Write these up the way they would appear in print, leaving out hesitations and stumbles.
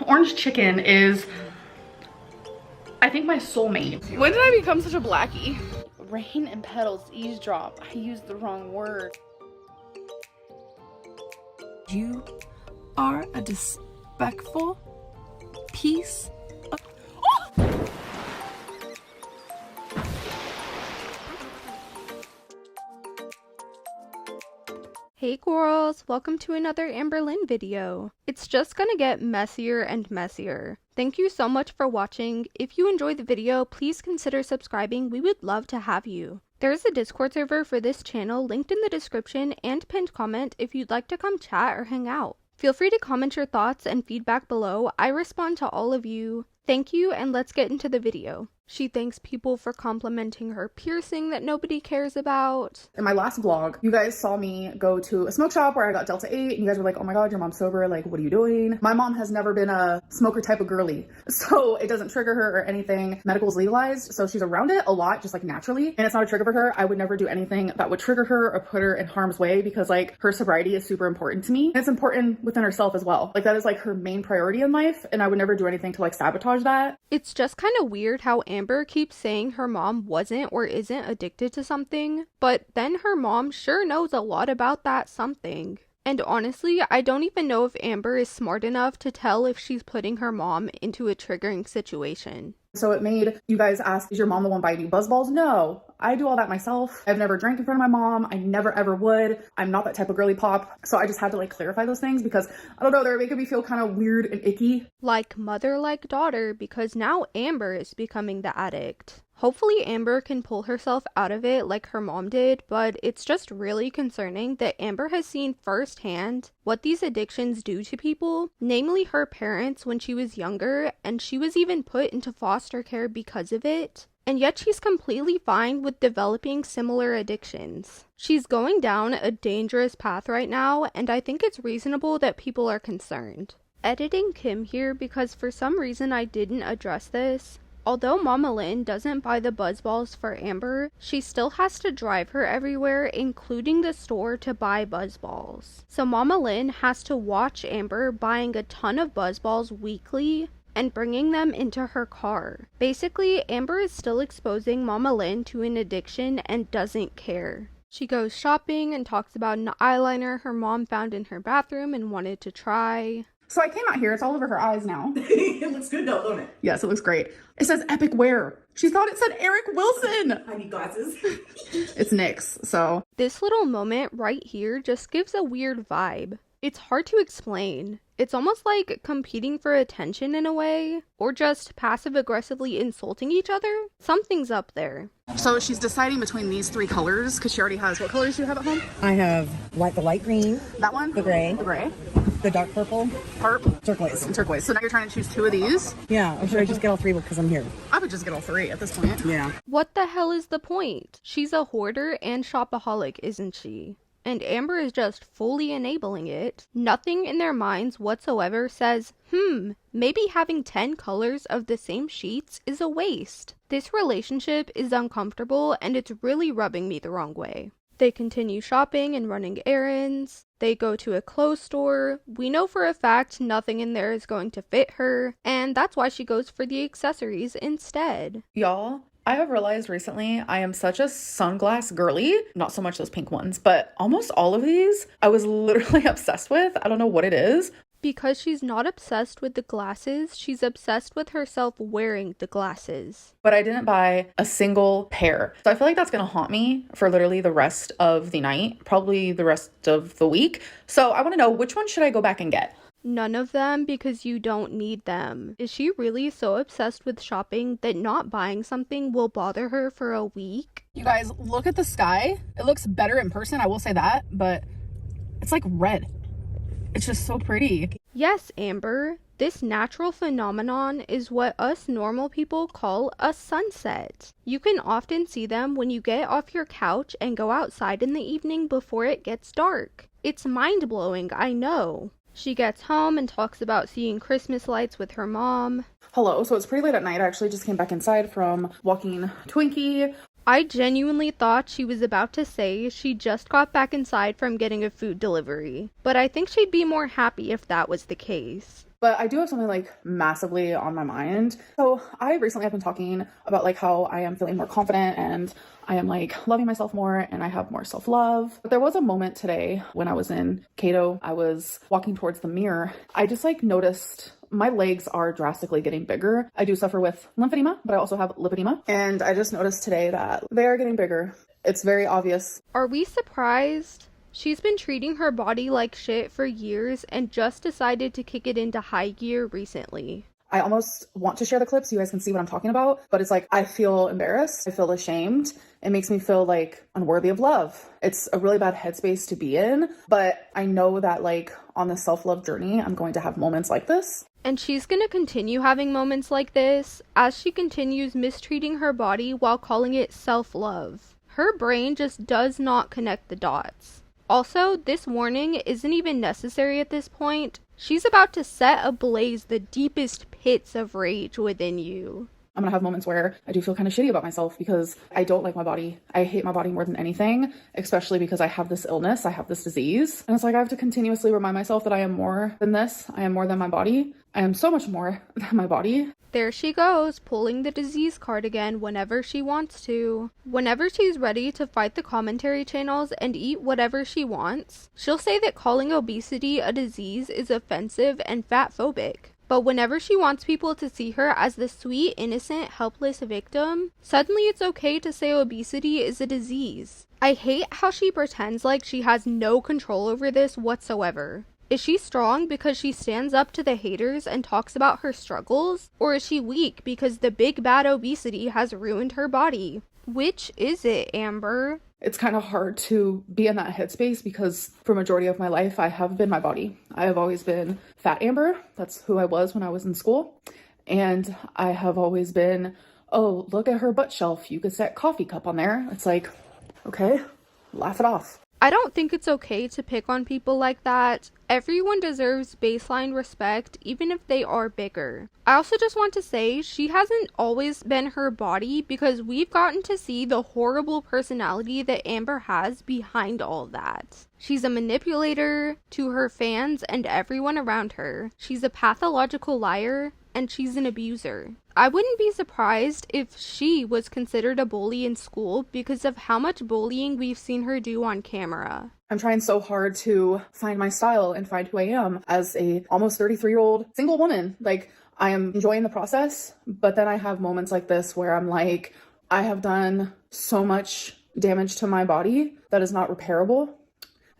orange chicken is, I think, my soulmate. When did I become such a blackie? Rain and petals eavesdrop. I used the wrong word. You are a disrespectful piece of... Hey girls, welcome to another Amberlynn video. It's just gonna get messier and messier. Thank you so much for watching. If you enjoyed the video, please consider subscribing. We would love to have you. There's a Discord server for this channel linked in the description and pinned comment if you'd like to come chat or hang out. Feel free to comment your thoughts and feedback below. I respond to all of you. Thank you, and let's get into the video. She thanks people for complimenting her piercing that nobody cares about. In my last vlog, you guys saw me go to a smoke shop where I got Delta 8, and you guys were like, oh my god, your mom's sober, like, what are you doing? My mom has never been a smoker type of girly, so it doesn't trigger her or anything. Medical is legalized, so she's around it a lot, just like naturally, and it's not a trigger for her. I would never do anything that would trigger her or put her in harm's way, because like her sobriety is super important to me, and it's important within herself as well. Like that is like her main priority in life, and I would never do anything to like sabotage that. It's just kind of weird how Amber keeps saying her mom wasn't or isn't addicted to something, but then her mom sure knows a lot about that something. And honestly, I don't even know if Amber is smart enough to tell if she's putting her mom into a triggering situation. So it made you guys ask, is your mom the one buying you BuzzBalls? No, I do all that myself. I've never drank in front of my mom. I never ever would. I'm not that type of girly pop. So I just had to like clarify those things because I don't know, they're making me feel kind of weird and icky. Like mother, like daughter, because now Amber is becoming the addict. Hopefully Amber can pull herself out of it like her mom did, but it's just really concerning that Amber has seen firsthand what these addictions do to people, namely her parents when she was younger, and she was even put into foster care because of it. And yet she's completely fine with developing similar addictions. She's going down a dangerous path right now, and I think it's reasonable that people are concerned. Editing Kim here because for some reason I didn't address this. Although Mama Lynn doesn't buy the BuzzBalls for Amber, she still has to drive her everywhere, including the store, to buy BuzzBalls. So Mama Lynn has to watch Amber buying a ton of BuzzBalls weekly and bringing them into her car. Basically, Amber is still exposing Mama Lynn to an addiction and doesn't care. She goes shopping and talks about an eyeliner her mom found in her bathroom and wanted to try. So I came out here, it's all over her eyes now. It looks good though, don't it? Yes, it looks great. It says Epic Wear. She thought it said Eric Wilson. I need glasses. It's NYX, so. This little moment right here just gives a weird vibe. It's hard to explain. It's almost like competing for attention in a way, or just passive-aggressively insulting each other. Something's up there. So she's deciding between these three colors, because she already has, what colors do you have at home? I have the light green, That one? the gray, the dark purple, turquoise. and turquoise. So now you're trying to choose two of these? Yeah, or should I just get all three because I'm here? I would just get all three at this point. Yeah. What the hell is the point? She's a hoarder and shopaholic, isn't she? And Amber is just fully enabling it. Nothing in their minds whatsoever says, maybe having 10 colors of the same sheets is a waste. This relationship is uncomfortable and it's really rubbing me the wrong way. They continue shopping and running errands. They go to a clothes store. We know for a fact nothing in there is going to fit her, and that's why she goes for the accessories instead. Y'all, I have realized recently I am such a sunglass girly. Not so much those pink ones, but almost all of these I was literally obsessed with. I don't know what it is. Because she's not obsessed with the glasses, she's obsessed with herself wearing the glasses. But I didn't buy a single pair. So I feel like that's gonna haunt me for literally the rest of the night, probably the rest of the week. So I wanna know, which one should I go back and get? None of them, because you don't need them. Is she really so obsessed with shopping that not buying something will bother her for a week? You guys, look at the sky. It looks better in person, I will say that, but it's like red. It's just so pretty. Yes, Amber. This natural phenomenon is what us normal people call a sunset. You can often see them when you get off your couch and go outside in the evening before it gets dark. It's mind-blowing, I know. She gets home and talks about seeing Christmas lights with her mom. Hello, so it's pretty late at night. I actually just came back inside from walking Twinkie. I genuinely thought she was about to say she just got back inside from getting a food delivery, but I think she'd be more happy if that was the case. But I do have something like massively on my mind. So I recently have been talking about like how I am feeling more confident and I am like loving myself more and I have more self-love. But there was a moment today when I was in Cato, I was walking towards the mirror. I just like noticed my legs are drastically getting bigger. I do suffer with lymphedema, but I also have lipedema. And I just noticed today that they are getting bigger. It's very obvious. Are we surprised? She's been treating her body like shit for years and just decided to kick it into high gear recently. I almost want to share the clip so you guys can see what I'm talking about, but it's like I feel embarrassed. I feel ashamed. It makes me feel like unworthy of love. It's a really bad headspace to be in, but I know that like on the self-love journey, I'm going to have moments like this. And she's gonna continue having moments like this as she continues mistreating her body while calling it self-love. Her brain just does not connect the dots. Also, this warning isn't even necessary at this point. She's about to set ablaze the deepest pits of rage within you. I'm gonna have moments where I do feel kind of shitty about myself because I don't like my body. I hate my body more than anything, especially because I have this illness, I have this disease. And it's like I have to continuously remind myself that I am more than this. I am more than my body. I am so much more than my body. There she goes, pulling the disease card again whenever she wants to. Whenever she's ready to fight the commentary channels and eat whatever she wants, she'll say that calling obesity a disease is offensive and fatphobic. But whenever she wants people to see her as the sweet, innocent, helpless victim, suddenly it's okay to say obesity is a disease. I hate how she pretends like she has no control over this whatsoever. Is she strong because she stands up to the haters and talks about her struggles? Or is she weak because the big bad obesity has ruined her body? Which is it, Amber? It's kind of hard to be in that headspace because for majority of my life, I have been my body. I have always been fat Amber. That's who I was when I was in school. And I have always been, oh, look at her butt shelf. You could set coffee cup on there. It's like, okay, laugh it off. I don't think it's okay to pick on people like that. Everyone deserves baseline respect, even if they are bigger. I also just want to say, she hasn't always been her body because we've gotten to see the horrible personality that Amber has behind all that. She's a manipulator to her fans and everyone around her. She's a pathological liar, and she's an abuser. I wouldn't be surprised if she was considered a bully in school because of how much bullying we've seen her do on camera. I'm trying so hard to find my style and find who I am as a almost 33-year-old single woman. Like, I am enjoying the process, but then I have moments like this where I'm like, I have done so much damage to my body that is not repairable.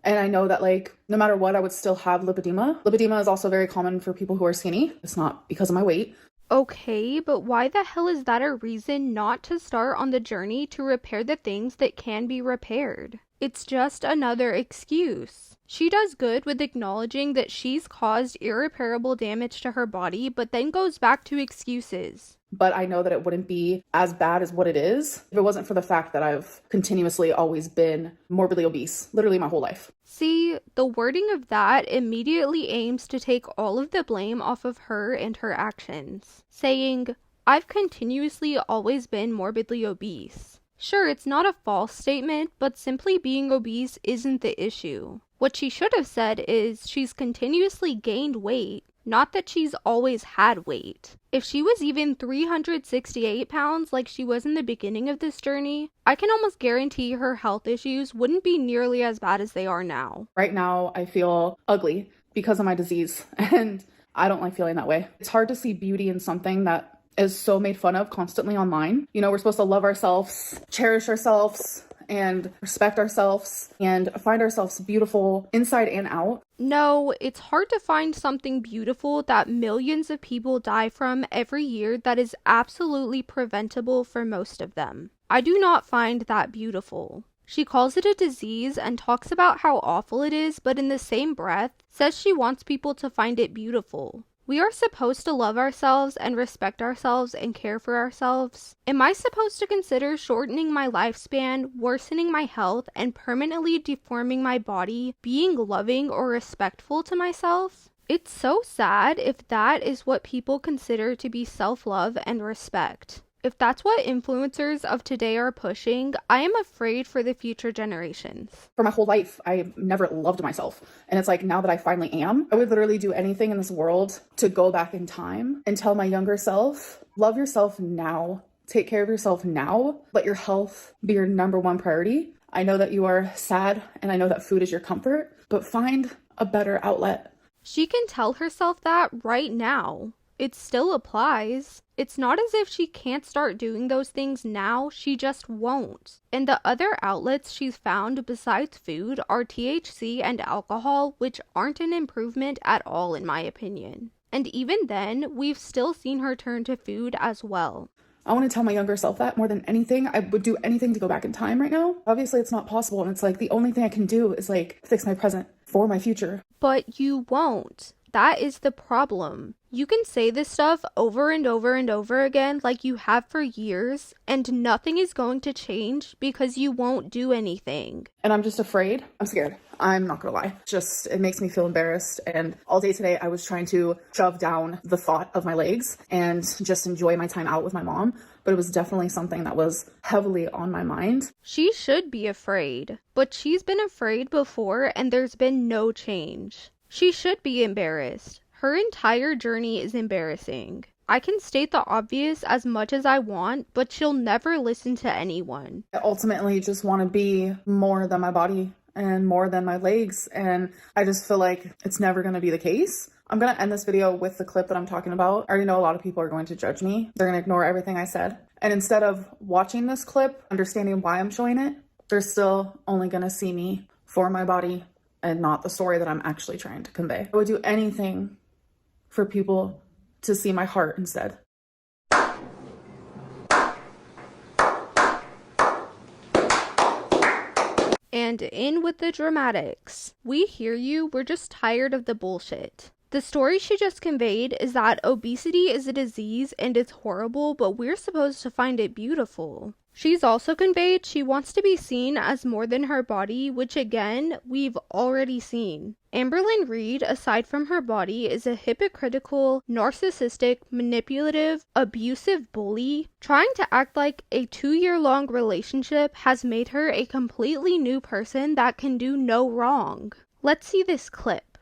And I know that like, no matter what, I would still have lipedema. Lipedema is also very common for people who are skinny. It's not because of my weight. Okay, but why the hell is that a reason not to start on the journey to repair the things that can be repaired? It's just another excuse. She does good with acknowledging that she's caused irreparable damage to her body, but then goes back to excuses. But I know that it wouldn't be as bad as what it is if it wasn't for the fact that I've continuously always been morbidly obese, literally my whole life. See, the wording of that immediately aims to take all of the blame off of her and her actions, saying, I've continuously always been morbidly obese. Sure, it's not a false statement, but simply being obese isn't the issue. What she should have said is she's continuously gained weight, not that she's always had weight. If she was even 368 pounds like she was in the beginning of this journey, I can almost guarantee her health issues wouldn't be nearly as bad as they are now. Right now, I feel ugly because of my disease, and I don't like feeling that way. It's hard to see beauty in something that is so made fun of constantly online. You know, we're supposed to love ourselves, cherish ourselves, and respect ourselves and find ourselves beautiful inside and out. No, it's hard to find something beautiful that millions of people die from every year that is absolutely preventable for most of them. I do not find that beautiful. She calls it a disease and talks about how awful it is, but in the same breath, says she wants people to find it beautiful. We are supposed to love ourselves and respect ourselves and care for ourselves. Am I supposed to consider shortening my lifespan, worsening my health, and permanently deforming my body being loving or respectful to myself? It's so sad if that is what people consider to be self-love and respect. If that's what influencers of today are pushing, I am afraid for the future generations. For my whole life, I never loved myself. And it's like, now that I finally am, I would literally do anything in this world to go back in time and tell my younger self, love yourself now. Take care of yourself now. Let your health be your number one priority. I know that you are sad and I know that food is your comfort, but find a better outlet. She can tell herself that right now. It still applies. It's not as if she can't start doing those things now, she just won't. And the other outlets she's found besides food are THC and alcohol, which aren't an improvement at all in my opinion. And even then, we've still seen her turn to food as well. I want to tell my younger self that more than anything. I would do anything to go back in time right now. Obviously, it's not possible. And it's like the only thing I can do is like fix my present for my future. But you won't. That is the problem. You can say this stuff over and over and over again like you have for years, and nothing is going to change because you won't do anything. And I'm just afraid. I'm scared. I'm not gonna lie. Just, it makes me feel embarrassed. And all day today, I was trying to shove down the thought of my legs and just enjoy my time out with my mom. But it was definitely something that was heavily on my mind. She should be afraid, but she's been afraid before and there's been no change. She should be embarrassed. Her entire journey is embarrassing. I can state the obvious as much as I want, but she'll never listen to anyone. I ultimately just want to be more than my body and more than my legs. And I just feel like it's never going to be the case. I'm going to end this video with the clip that I'm talking about. I already know a lot of people are going to judge me. They're going to ignore everything I said. And instead of watching this clip, understanding why I'm showing it, they're still only going to see me for my body and not the story that I'm actually trying to convey. I would do anything for people to see my heart instead. And in with the dramatics. We hear you, we're just tired of the bullshit. The story she just conveyed is that obesity is a disease and it's horrible, but we're supposed to find it beautiful. She's also conveyed she wants to be seen as more than her body, which again, we've already seen. Amberlynn Reid, aside from her body, is a hypocritical, narcissistic, manipulative, abusive bully. Trying to act like a 2-year-long relationship has made her a completely new person that can do no wrong. Let's see this clip.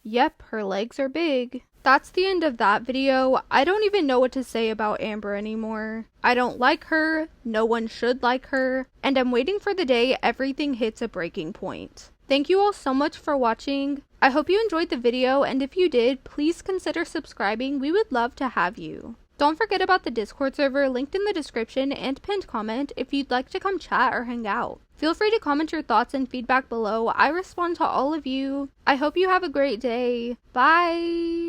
Yep, her legs are big. That's the end of that video. I don't even know what to say about Amber anymore. I don't like her, no one should like her, and I'm waiting for the day everything hits a breaking point. Thank you all so much for watching. I hope you enjoyed the video, and if you did, please consider subscribing. We would love to have you. Don't forget about the Discord server linked in the description and pinned comment if you'd like to come chat or hang out. Feel free to comment your thoughts and feedback below. I respond to all of you. I hope you have a great day. Bye!